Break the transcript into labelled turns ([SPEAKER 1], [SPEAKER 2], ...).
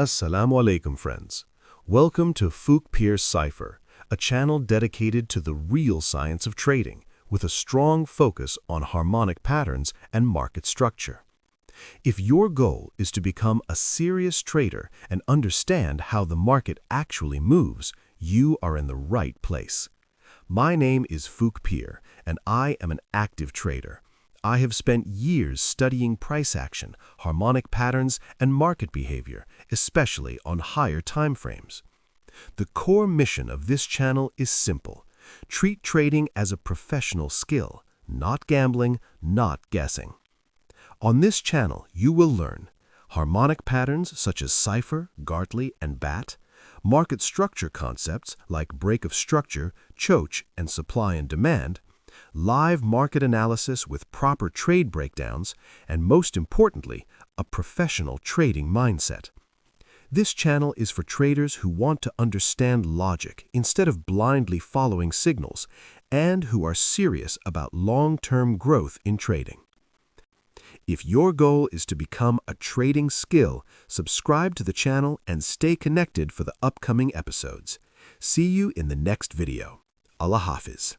[SPEAKER 1] Assalamu alaikum, friends. Welcome to Phookpeer Cypher, a channel dedicated to the real science of trading, with a strong focus on harmonic patterns and market structure. If your goal is to become a serious trader and understand how the market actually moves, you are in the right place. My name is Phookpeer, and I am an active trader. I have spent years studying price action, harmonic patterns, and market behavior, especially on higher time frames. The core mission of this channel is simple. Treat trading as a professional skill, not gambling, not guessing. On this channel, you will learn harmonic patterns such as Cypher, Gartley, and BAT, market structure concepts like break of structure, choke, and supply and demand, live market analysis with proper trade breakdowns, and most importantly, a professional trading mindset. This channel is for traders who want to understand logic instead of blindly following signals, and who are serious about long-term growth in trading. If your goal is to become a trading skill, subscribe to the channel and stay connected for the upcoming episodes. See you in the next video. Allah Hafiz.